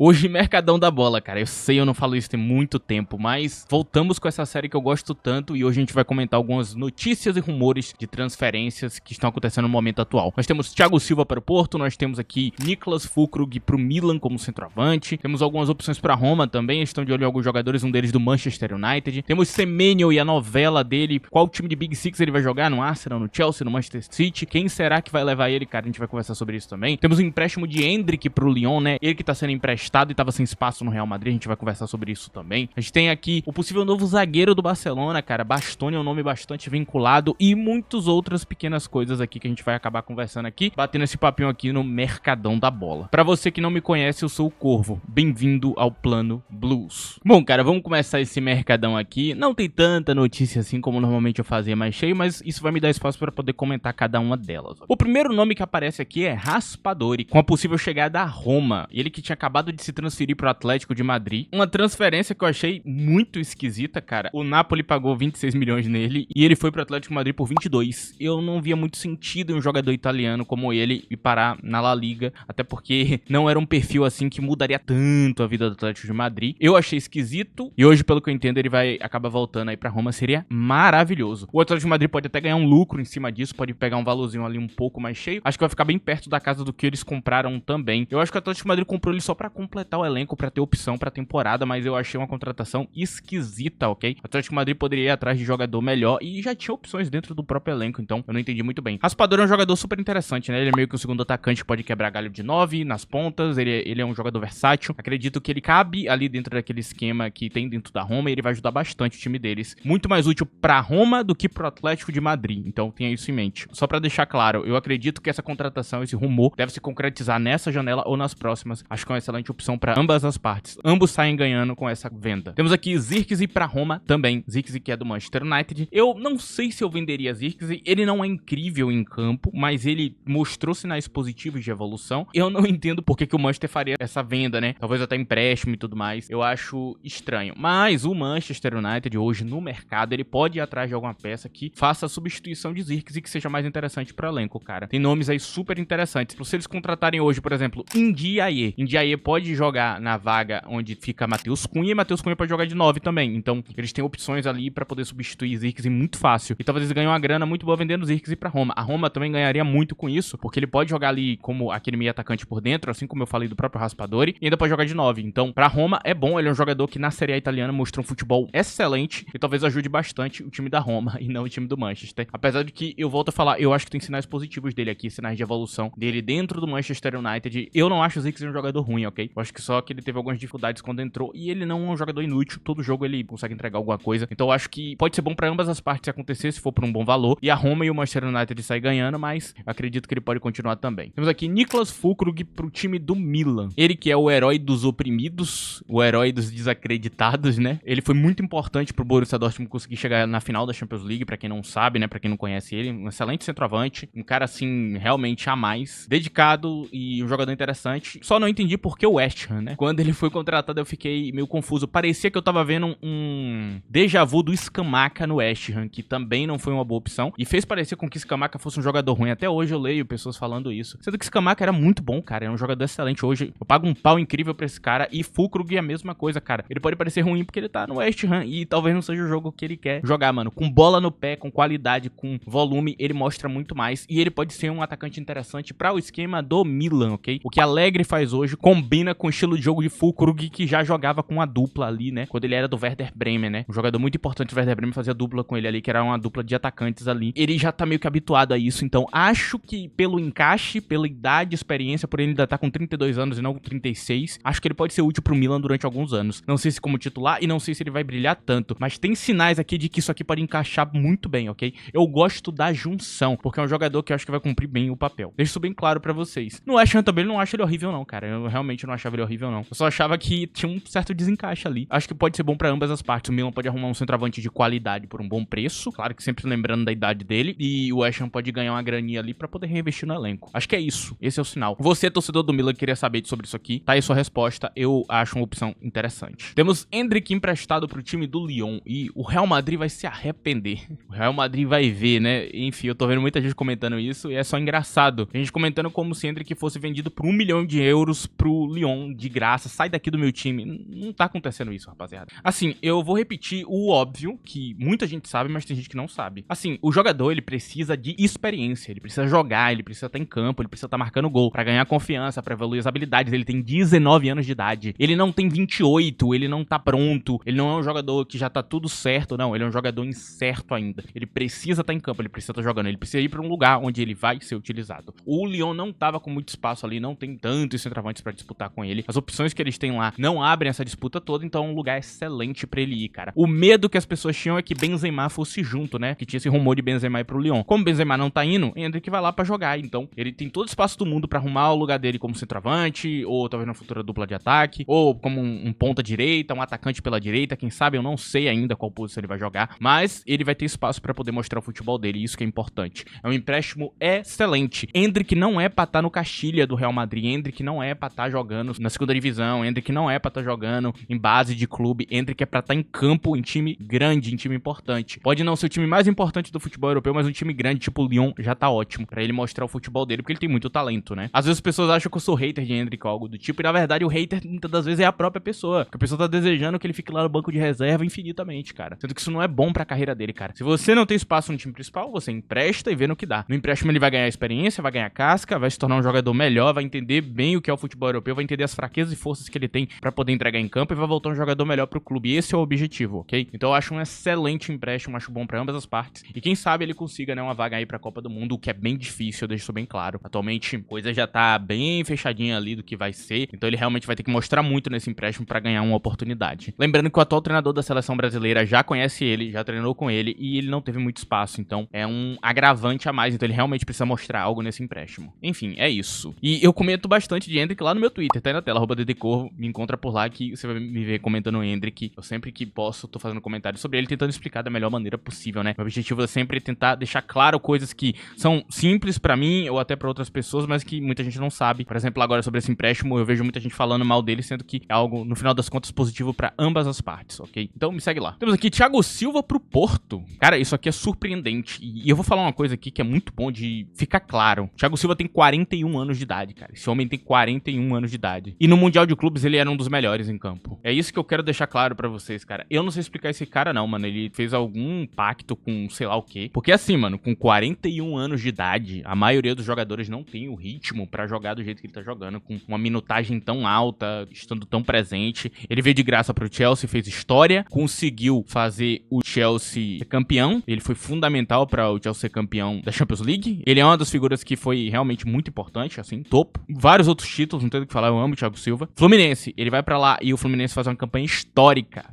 Hoje, Mercadão da Bola, cara. Eu sei, eu não falo isso tem muito tempo, mas voltamos com essa série que eu gosto tanto e hoje a gente vai comentar algumas notícias e rumores de transferências que estão acontecendo no momento atual. Nós temos Thiago Silva para o Porto, nós temos aqui Niklas Füllkrug para o Milan como centroavante, temos algumas opções para Roma também, estão de olho em alguns jogadores, um deles do Manchester United. Temos Semenyo e a novela dele, qual time de Big Six ele vai jogar, no Arsenal, no Chelsea, no Manchester City, quem será que vai levar ele, cara, a gente vai conversar sobre isso também. Temos o empréstimo de Endrick pro Lyon, né, ele que tá sendo emprestado e tava sem espaço no Real Madrid, a gente vai conversar sobre isso também. A gente tem aqui o possível novo zagueiro do Barcelona, cara, Bastoni é um nome bastante vinculado e muitas outras pequenas coisas aqui que a gente vai acabar conversando aqui, batendo esse papinho aqui no Mercadão da Bola. Pra você que não me conhece, eu sou o Corvo, bem-vindo ao Plano Blues. Bom, cara, vamos começar esse Mercadão aqui, não tem tanta notícia assim como normalmente eu fazia mais cheio, mas isso vai me dar espaço pra poder comentar cada uma delas. O primeiro nome que aparece aqui é Raspadori, com a possível chegada a Roma, ele que tinha acabado de se transferir pro Atlético de Madrid. Uma transferência que eu achei muito esquisita, cara. O Napoli pagou 26 milhões nele e ele foi pro Atlético de Madrid por 22. Eu não via muito sentido em um jogador italiano como ele ir parar na La Liga, até porque não era um perfil assim que mudaria tanto a vida do Atlético de Madrid. Eu achei esquisito e hoje, pelo que eu entendo, ele vai acabar voltando aí pra Roma, seria maravilhoso. O Atlético de Madrid pode até ganhar um lucro em cima disso, pode pegar um valorzinho ali um pouco mais cheio. Acho que vai ficar bem perto da casa do que eles compraram também. Eu acho que o Atlético de Madrid comprou ele só pra completar o elenco, pra ter opção pra temporada, mas eu achei uma contratação esquisita, ok? O Atlético de Madrid poderia ir atrás de jogador melhor e já tinha opções dentro do próprio elenco, então eu não entendi muito bem. Raspador é um jogador super interessante, né? Ele é meio que o segundo atacante que pode quebrar galho de 9 nas pontas, ele é um jogador versátil. Acredito que ele cabe ali dentro daquele esquema que tem dentro da Roma e ele vai ajudar bastante o time deles. Muito mais útil pra Roma do que pro Atlético de Madrid, então tenha isso em mente. Só pra deixar claro, eu acredito que essa contratação, esse rumor, deve se concretizar nessa janela ou nas próximas. Acho que é uma excelente opção pra ambas as partes. Ambos saem ganhando com essa venda. Temos aqui Zirkzee pra Roma também. Zirkzee que é do Manchester United. Eu não sei se eu venderia Zirkzee. Ele não é incrível em campo, mas ele mostrou sinais positivos de evolução. Eu não entendo por que o Manchester faria essa venda, né? Talvez até empréstimo e tudo mais. Eu acho estranho. Mas o Manchester United hoje no mercado, ele pode ir atrás de alguma peça que faça a substituição de Zirkzee que seja mais interessante para o elenco, cara. Tem nomes aí super interessantes. Se eles contratarem hoje, por exemplo, Ndiaye. Ndiaye pode jogar na vaga onde fica Matheus Cunha e Matheus Cunha pode jogar de 9 também. Então, eles têm opções ali para poder substituir Zirkzee muito fácil. E talvez eles ganhem uma grana muito boa vendendo Zirkzee para Roma. A Roma também ganharia muito com isso, porque ele pode jogar ali como aquele meio atacante por dentro, assim como eu falei do próprio Raspadori, e ainda pode jogar de 9. Então, para Roma é bom, ele é um jogador que na Série A italiana mostrou um futebol excelente e talvez ajude bastante o time da Roma e não o time do Manchester. Apesar de que, eu volto a falar, eu acho que tem sinais positivos dele aqui, sinais de evolução dele dentro do Manchester United. Eu não acho o Zirkzee um jogador ruim, ok? Eu acho que só que ele teve algumas dificuldades quando entrou e ele não é um jogador inútil, todo jogo ele consegue entregar alguma coisa. Então eu acho que pode ser bom pra ambas as partes acontecer, se for por um bom valor. E a Roma e o Manchester United saem ganhando, mas eu acredito que ele pode continuar também. Temos aqui Niklas Füllkrug pro time do Milan. Ele que é o herói dos oprimidos, o herói dos desacreditados, né? Ele foi muito importante pro Borussia Dortmund conseguir chegar na final da Champions League, pra quem não sabe, né? Pra quem não conhece ele, um excelente centroavante, um cara assim, realmente a mais, dedicado e um jogador interessante. Só não entendi por que o West Ham, né? Quando ele foi contratado eu fiquei meio confuso. Parecia que eu tava vendo um déjà vu do Scamacca no West Ham, que também não foi uma boa opção. E fez parecer com que Scamacca fosse um jogador ruim. Até hoje eu leio pessoas falando isso. Sendo que Scamacca era muito bom, cara. É um jogador excelente. Hoje eu pago um pau incrível pra esse cara. E Füllkrug é a mesma coisa, cara. Ele pode parecer ruim porque ele tá no West Ham. E talvez não seja o jogo que ele quer jogar, mano. Com bola no pé, com qualidade, com volume, ele mostra muito mais. E ele pode ser um atacante interessante pra o esquema do Milan, ok? O que Allegri faz hoje combina com o estilo de jogo de Füllkrug, que já jogava com a dupla ali, né? Quando ele era do Werder Bremen, né? Um jogador muito importante do Werder Bremen fazia dupla com ele ali, que era uma dupla de atacantes ali. Ele já tá meio que habituado a isso, então acho que pelo encaixe, pela idade, experiência, por ele ainda tá com 32 anos e não com 36, acho que ele pode ser útil pro Milan durante alguns anos. Não sei se como titular e não sei se ele vai brilhar tanto, mas tem sinais aqui de que isso aqui pode encaixar muito bem, ok? Eu gosto da junção, porque é um jogador que eu acho que vai cumprir bem o papel. Deixo isso bem claro pra vocês. No West Ham também não acho ele horrível não, cara. Eu realmente não achava ele horrível não. Eu só achava que tinha um certo desencaixe ali. Acho que pode ser bom pra ambas as partes. O Milan pode arrumar um centroavante de qualidade por um bom preço, claro que sempre lembrando da idade dele, e o West Ham pode ganhar uma graninha ali pra poder reinvestir no elenco. Acho que é isso. Esse é o sinal. Você, torcedor do Milan, queria saber sobre isso aqui. Tá aí sua resposta. Eu acho uma opção interessante. Temos Endrick emprestado pro time do Lyon e o Real Madrid vai se arrepender. O Real Madrid vai ver, né? Enfim, eu tô vendo muita gente comentando isso e é só engraçado. A gente comentando como se Endrick fosse vendido por 1 milhão de euros pro Lyon. Lyon de graça, sai daqui do meu time. Não tá acontecendo isso, rapaziada. Assim, eu vou repetir o óbvio, que muita gente sabe, mas tem gente que não sabe. Assim, o jogador, ele precisa de experiência, ele precisa jogar, ele precisa estar em campo, ele precisa estar marcando gol, pra ganhar confiança, pra evoluir as habilidades. Ele tem 19 anos de idade, ele não tem 28, ele não tá pronto, ele não é um jogador que já tá tudo certo, não, ele é um jogador incerto ainda. Ele precisa estar em campo, ele precisa estar jogando, ele precisa ir pra um lugar onde ele vai ser utilizado. O Lyon não tava com muito espaço ali, não tem tantos centroavantes pra disputar com ele. As opções que eles têm lá não abrem essa disputa toda, então é um lugar excelente pra ele ir, cara. O medo que as pessoas tinham é que Benzema fosse junto, né? Que tinha esse rumor de Benzema ir pro Lyon. Como Benzema não tá indo, Endrick vai lá pra jogar, então ele tem todo o espaço do mundo pra arrumar o lugar dele como centroavante, ou talvez na futura dupla de ataque, ou como um ponta direita, um atacante pela direita, quem sabe, eu não sei ainda qual posição ele vai jogar, mas ele vai ter espaço pra poder mostrar o futebol dele, isso que é importante. É um empréstimo excelente. Endrick não é pra estar no Castilha do Real Madrid, Endrick não é pra estar jogando na segunda divisão, Endrick não é pra estar jogando em base de clube, Endrick é pra estar em campo, em time grande, em time importante. Pode não ser o time mais importante do futebol europeu, mas um time grande, tipo o Lyon, já tá ótimo pra ele mostrar o futebol dele, porque ele tem muito talento, né? Às vezes as pessoas acham que eu sou hater de Endrick ou algo do tipo, e na verdade o hater muitas das vezes é a própria pessoa, porque a pessoa tá desejando que ele fique lá no banco de reserva infinitamente, cara. Sendo que isso não é bom pra carreira dele, cara. Se você não tem espaço no time principal, você empresta e vê no que dá. No empréstimo ele vai ganhar experiência, vai ganhar casca, vai se tornar um jogador melhor, vai entender bem o que é o futebol europeu, vai entender as fraquezas e forças que ele tem pra poder entregar em campo e vai voltar um jogador melhor pro clube. Esse é o objetivo, ok? Então eu acho um excelente empréstimo, acho bom pra ambas as partes. E quem sabe ele consiga, né, uma vaga aí pra Copa do Mundo, o que é bem difícil, eu deixo isso bem claro. Atualmente, a coisa já tá bem fechadinha ali do que vai ser, então ele realmente vai ter que mostrar muito nesse empréstimo pra ganhar uma oportunidade. Lembrando que o atual treinador da seleção brasileira já conhece ele, já treinou com ele e ele não teve muito espaço, então é um agravante a mais, então ele realmente precisa mostrar algo nesse empréstimo. Enfim, é isso. E eu comento bastante de Endrick lá no meu Twitter, tá aí na tela, @ddcorvo, me encontra por lá que você vai me ver comentando Endrick. Eu sempre que posso tô fazendo comentários sobre ele, tentando explicar da melhor maneira possível, né? Meu objetivo é sempre tentar deixar claro coisas que são simples pra mim ou até pra outras pessoas, mas que muita gente não sabe. Por exemplo, agora sobre esse empréstimo, eu vejo muita gente falando mal dele, sendo que é algo, no final das contas, positivo pra ambas as partes, ok? Então me segue lá. Temos aqui Thiago Silva pro Porto. Cara, isso aqui é surpreendente. E eu vou falar uma coisa aqui que é muito bom de ficar claro. Thiago Silva tem 41 anos de idade, cara. Esse homem tem 41 anos de idade. E no Mundial de Clubes ele era um dos melhores em campo. É isso que eu quero deixar claro pra vocês, cara. Eu não sei explicar esse cara não, mano. Ele fez algum pacto com sei lá o quê. Porque assim, mano, com 41 anos de idade, a maioria dos jogadores não tem o ritmo pra jogar do jeito que ele tá jogando, com uma minutagem tão alta, estando tão presente. Ele veio de graça pro Chelsea, fez história, conseguiu fazer o Chelsea campeão. Ele foi fundamental para o Chelsea ser campeão da Champions League. Ele é uma das figuras que foi realmente muito importante, assim, topo. Vários outros títulos, não tenho o que falar, eu amo o Thiago Silva. Fluminense, ele vai pra lá e o Fluminense faz uma campanha histórica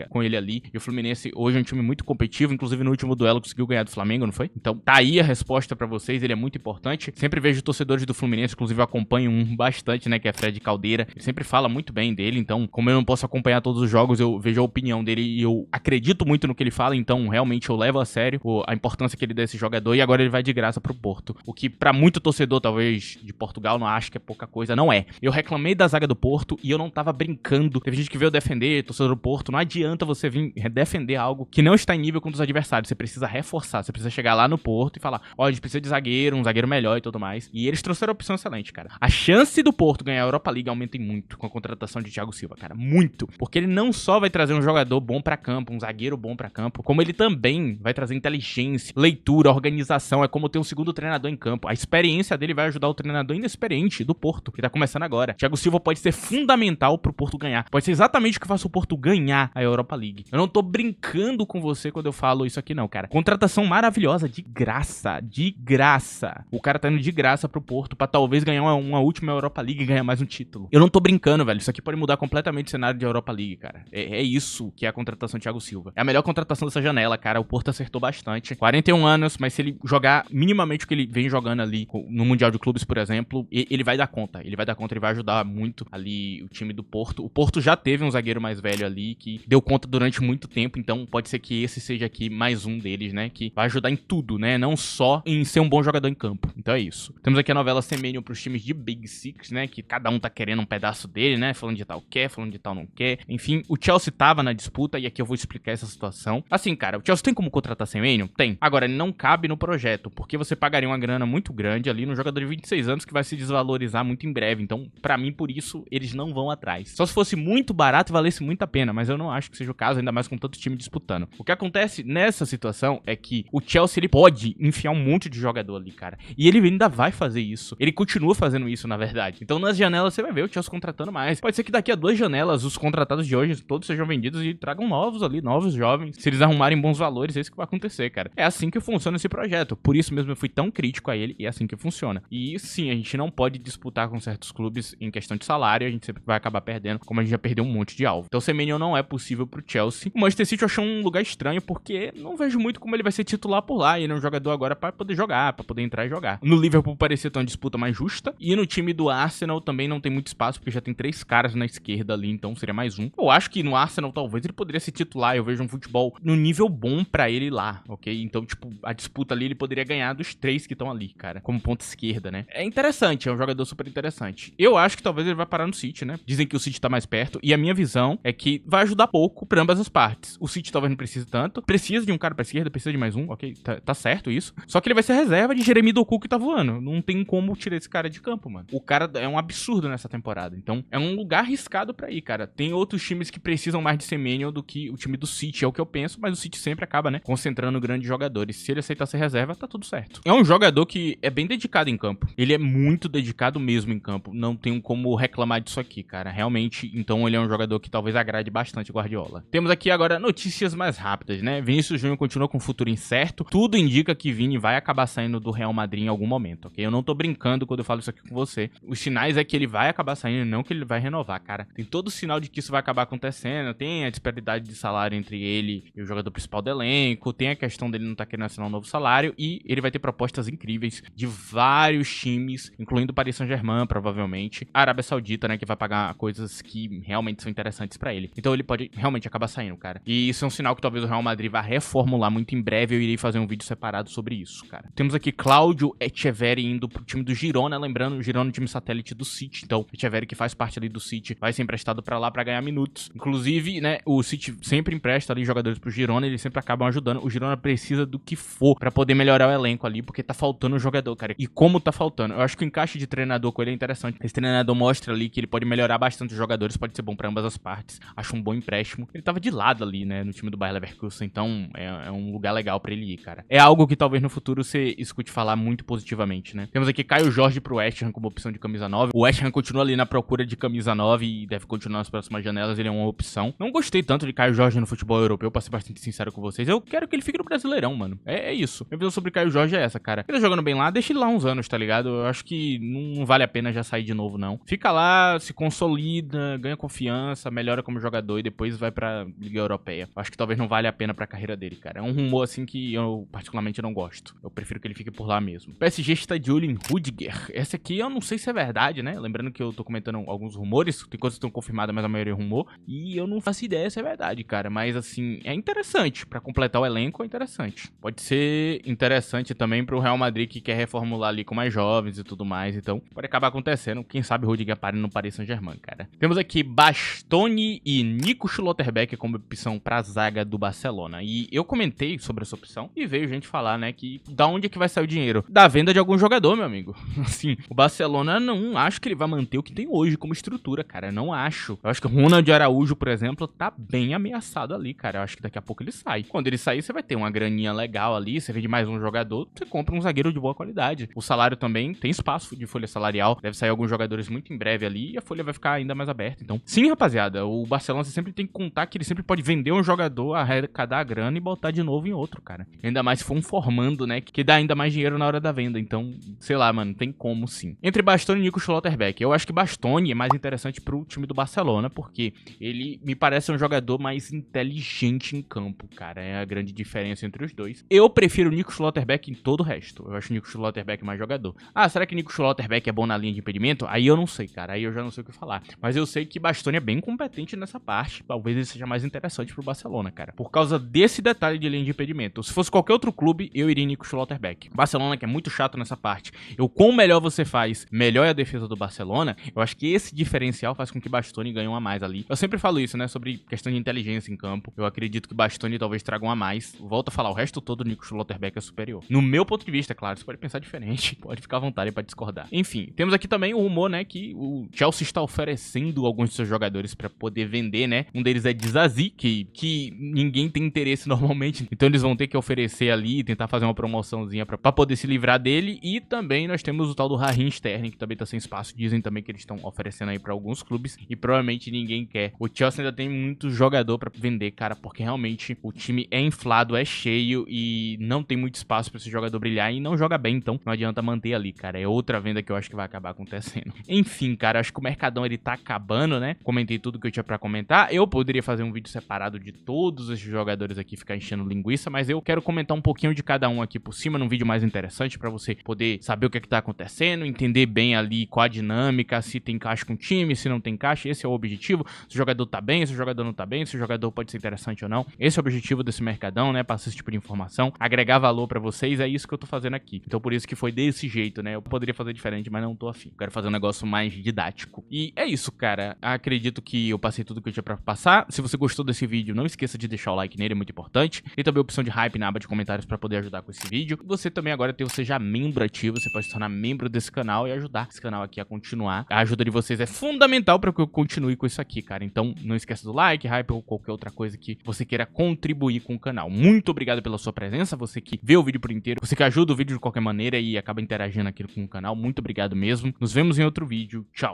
com ele ali. E o Fluminense hoje é um time muito competitivo, inclusive no último duelo conseguiu ganhar do Flamengo, não foi? Então tá aí a resposta pra vocês, ele é muito importante. Sempre vejo torcedores do Fluminense, inclusive eu acompanho um bastante, né, que é Fred Caldeira. Ele sempre fala muito bem dele, então como eu não posso acompanhar todos os jogos, eu vejo a opinião dele e eu acredito muito no que ele fala, então realmente eu levo a sério a importância que ele dá a esse jogador e agora ele vai de graça pro Porto. O que pra muito torcedor, talvez, de Portugal, não acho que é pouca coisa, não é. Eu reclamei da zaga do Porto e eu não tava brincando. Teve gente que veio defender, torcedor do Porto, não adianta você vir defender algo que não está em nível com os adversários, você precisa reforçar, você precisa chegar lá no Porto e falar, ó, a gente precisa de zagueiro, um zagueiro melhor e tudo mais. E eles trouxeram a opção excelente, cara. A chance do Porto ganhar a Europa League aumenta muito com a contratação de Thiago Silva, cara, muito. Porque ele não só vai trazer um jogador bom pra campo, um zagueiro bom pra campo, como ele também vai trazer inteligência, leitura, organização, é como ter um segundo treinador em campo. A experiência dele vai ajudar o treinador inexperiente do Porto, que tá começando agora. Thiago Silva pode ser fundamental pro Porto ganhar. Pode ser exatamente o que faz o Porto ganhar a Europa League. Eu não tô brincando com você quando eu falo isso aqui não, cara. Contratação maravilhosa, de graça, de graça. O cara tá indo de graça pro Porto pra talvez ganhar uma última Europa League e ganhar mais um título. Eu não tô brincando, velho. Isso aqui pode mudar completamente o cenário de Europa League, cara. É isso que é a contratação de Thiago Silva. É a melhor contratação dessa janela, cara. O Porto acertou bastante. 41 anos, mas se ele jogar minimamente o que ele vem jogando ali no Mundial de Clubes, por exemplo, ele vai dar conta. Ele vai dar conta, ele vai ajudar muito ali o time do Porto. O Porto já teve um zagueiro mais velho ali que deu conta durante muito tempo, então pode ser que esse seja aqui mais um deles, né? Que vai ajudar em tudo, né? Não só em ser um bom jogador em campo. Então é isso. Temos aqui a novela Semenyo pros times de Big Six, né? Que cada um tá querendo um pedaço dele, né? Falando de tal quer, falando de tal não quer. Enfim, o Chelsea tava na disputa e aqui eu vou explicar essa situação. Assim, cara, o Chelsea tem como contratar Semenyo? Tem. Agora, ele não cabe no projeto, porque você pagaria uma grana muito grande ali no jogador de 26 anos que vai se desvalorizar muito em breve. Então, pra mim, por isso, eles não vão atrás. Só se fosse muito barato e valesse muito a pena, mas eu não acho que seja o caso, ainda mais com tanto time disputando. O que acontece nessa situação é que o Chelsea, ele pode enfiar um monte de jogador ali, cara. E ele ainda vai fazer isso. Ele continua fazendo isso, na verdade. Então, nas janelas, você vai ver o Chelsea contratando mais. Pode ser que daqui a 2 janelas, os contratados de hoje todos sejam vendidos e tragam novos ali, novos jovens. Se eles arrumarem bons valores, é isso que vai acontecer, cara. É assim que funciona esse projeto. Por isso mesmo eu fui tão crítico a ele e é assim que funciona. E sim, a gente não pode disputar com certos clubes em questão de salário, a gente sempre vai acabar perdendo, como a gente já perdeu um monte de alvo. Então, Semenyo não é possível pro Chelsea. O Manchester City eu achei um lugar estranho, porque não vejo muito como ele vai ser titular por lá. Ele é um jogador agora pra poder jogar, pra poder entrar e jogar. No Liverpool parecia ter uma disputa mais justa. E no time do Arsenal também não tem muito espaço, porque já tem 3 caras na esquerda ali, então seria mais um. Eu acho que no Arsenal talvez ele poderia ser titular. Eu vejo um futebol no nível bom pra ele lá, ok? Então, tipo, a disputa ali ele poderia ganhar dos 3 que estão ali, cara, como ponta esquerda, né? É interessante, é um jogador super interessante. Eu acho que talvez ele vai parar no City, né? Dizem que o City tá mais perto, e a minha visão é que vai ajudar pouco pra ambas as partes. O City talvez não precise tanto, precisa de um cara pra esquerda, precisa de mais um, ok? Tá certo isso. Só que ele vai ser reserva de Jeremy Doku que tá voando. Não tem como tirar esse cara de campo, mano. O cara é um absurdo nessa temporada, então é um lugar arriscado pra ir, cara. Tem outros times que precisam mais de Semenyo do que o time do City, é o que eu penso, mas o City sempre acaba, né, concentrando grandes jogadores. Se ele aceitar ser reserva, tá tudo certo. É um jogador que é bem dedicado em campo. Ele é muito dedicado mesmo em campo. Não tenho como reclamar disso aqui, cara. Realmente, então ele é um jogador que talvez agrade bastante o Guardiola. Temos aqui agora notícias mais rápidas, né? Vinícius Júnior continua com o futuro incerto. Tudo indica que Vini vai acabar saindo do Real Madrid em algum momento, ok? Eu não tô brincando quando eu falo isso aqui com você. Os sinais é que ele vai acabar saindo, não que ele vai renovar, cara. Tem todo o sinal de que isso vai acabar acontecendo. Tem a disparidade de salário entre ele e o jogador principal do elenco. Tem a questão dele não tá querendo assinar um novo salário. E ele vai ter propostas incríveis de vários times, incluindo o Paris Saint-Germain, provavelmente. A Arábia Saudita, né, que vai pagar coisas que realmente são interessantes pra ele. Então ele pode realmente acabar saindo, cara. E isso é um sinal que talvez o Real Madrid vá reformular muito em breve. Eu irei fazer um vídeo separado sobre isso, cara. Temos aqui Cláudio Echeverri indo pro time do Girona, lembrando, o Girona é um time satélite do City. Então, Echeverri, que faz parte ali do City, vai ser emprestado pra lá pra ganhar minutos. Inclusive, né, o City sempre empresta ali jogadores pro Girona, eles sempre acabam ajudando. O Girona precisa do que for pra poder melhorar o elenco ali, porque tá faltando um jogador, cara. E como tá faltando? Eu acho que o encaixe de treinador com ele é interessante. Esse treinador mostra ali que ele pode melhorar bastante os jogadores, pode ser bom pra ambas as partes. Acho um bom empréstimo. Ele tava de lado ali, né, no time do Bayer Leverkusen, então é um lugar legal pra ele ir, cara. É algo que talvez no futuro você escute falar muito positivamente, né? Temos aqui Caio Jorge pro West Ham como opção de camisa 9. O West Ham continua ali na procura de camisa 9 e deve continuar nas próximas janelas, ele é uma opção. Não gostei tanto de Caio Jorge no futebol europeu, pra ser bastante sincero com vocês. Eu quero que ele fique no Brasileirão, mano. É isso. Minha visão sobre Caio Jorge é essa, cara. Ele tá jogando bem lá, deixa ele lá uns anos, tá ligado? Eu acho que não vale a pena já sair de novo, não. Fica lá, se consolida, ganha confiança, melhora como jogador e depois vai pra Liga Europeia. Eu acho que talvez não vale a pena pra carreira dele, cara. É um rumor, assim, que eu particularmente não gosto. Eu prefiro que ele fique por lá mesmo. O PSG está de olho em Rudiger. Essa aqui eu não sei se é verdade, né? Lembrando que eu tô comentando alguns rumores, tem coisas que estão confirmadas, mas a maioria é rumor. E eu não faço ideia se é verdade, cara. Mas, assim, é interessante. Pra completar o elenco, é interessante. Pode ser interessante também pro Real Madrid, que quer reformular ali com mais jovens e tudo mais. Então, pode acabar acontecendo. Quem sabe o Rudiger pare no Paris Saint-Germain, cara. Temos aqui Bastoni e Nico Schlotterbeck como opção pra zaga do Barcelona. E eu comentei sobre essa opção e veio gente falar, né, que da onde é que vai sair o dinheiro? Da venda de algum jogador, meu amigo. Assim, o Barcelona não acho que ele vai manter o que tem hoje como estrutura, cara. Não acho. Eu acho que o Ronald Araújo, por exemplo, tá bem ameaçado ali, cara. Eu acho que daqui a pouco ele sai. Quando ele sair, você vai ter uma graninha legal ali, você vende mais um jogador, você compra um zagueiro de boa qualidade. O salário também tem espaço de folha salarial. Deve sair alguns jogadores muito em breve ali e a folha vai ficar ainda mais aberta. Então, sim, rapaziada, o Barcelona você sempre tem que contar que ele sempre pode vender um jogador, arrecadar a grana e botar de novo em outro, cara. Ainda mais se for um formando, né, que dá ainda mais dinheiro na hora da venda. Então, sei lá, mano, tem como sim. Entre Bastoni e Nico Schlotterbeck, eu acho que Bastoni é mais interessante pro time do Barcelona, porque ele me parece um jogador mais inteligente em campo, cara. É a grande diferença entre os dois. Eu prefiro o Nico Schlotterbeck em todo o resto. Eu acho o Nico Schlotterbeck mais jogador. Ah, será que o Nico Schlotterbeck é bom na linha de impedimento? Aí eu não sei, cara. Aí eu já não sei o que falar. Mas eu sei que Bastoni é bem competente nessa parte. Talvez ele seja mais interessante pro Barcelona, cara. Por causa desse detalhe de linha de impedimento. Se fosse qualquer outro clube, eu iria em Nico Schlotterbeck. Barcelona, que é muito chato nessa parte. Quanto melhor você faz, melhor é a defesa do Barcelona. Eu acho que esse diferencial faz com que Bastoni ganhe um a mais ali. Eu sempre falo isso, né? Sobre questão de inteligência em campo. Eu acredito que Bastoni talvez traga um a mais. Volto a falar, o resto todo do Nico Schlotterbeck é superior. No meu ponto de vista, claro, você pode pensar diferente. Pode ficar à vontade pra discordar. Enfim, temos aqui também o rumor, né, que o Chelsea está oferecendo alguns de seus jogadores pra poder vender, né? Um deles é Disasi, que ninguém tem interesse normalmente, então eles vão ter que oferecer ali, tentar fazer uma promoçãozinha pra poder se livrar dele. E também nós temos o tal do Raheem Sterling, que também tá sem espaço. Dizem também que eles estão oferecendo aí pra alguns clubes e provavelmente ninguém quer. O Chelsea ainda tem muito jogador pra vender, cara, porque realmente o time é inflado, é cheio e não tem muito espaço pra esse jogador brilhar e não joga bem, então não adianta manter ali, cara. É outra venda que eu acho que vai acabar acontecendo. Enfim, cara, acho que o Mercadão ele tá acabando, né? Comentei tudo que eu tinha pra comentar. Eu poderia fazer um vídeo separado de todos esses jogadores aqui, ficar enchendo linguiça, mas eu quero comentar um pouquinho de cada um aqui por cima, num vídeo mais interessante pra você poder saber o que é que tá acontecendo, entender bem ali qual a dinâmica, se tem encaixe com o time, se não tem encaixe. Esse é o objetivo. Se o jogador tá bem, se o jogador não tá bem, se o jogador pode ser interessante ou não. Esse é o objetivo desse Mercadão, né? Passar esse tipo de informação, agregar valor pra vocês, é isso que eu tô fazendo aqui. Então por isso que foi desse jeito, né? Eu poderia fazer diferente, mas não tô afim. Quero fazer um negócio mais didático. E é isso, cara. Acredito que eu passei tudo que eu tinha pra passar. Se você gostou desse vídeo, não esqueça de deixar o like nele, é muito importante. Tem também a opção de hype na aba de comentários pra poder ajudar com esse vídeo. E você também agora tem o Seja Membro ativo, você pode se tornar membro desse canal e ajudar esse canal aqui a continuar. A ajuda de vocês é fundamental pra que eu continue com isso aqui, cara. Então não esqueça do like, hype ou qualquer outra coisa que você queira contribuir com o canal. Muito obrigado pela sua presença, você que vê o vídeo por inteiro, você que ajuda o vídeo de qualquer maneira e acaba interagindo aqui com o canal. Muito obrigado mesmo. Nos vemos em outro vídeo. Tchau.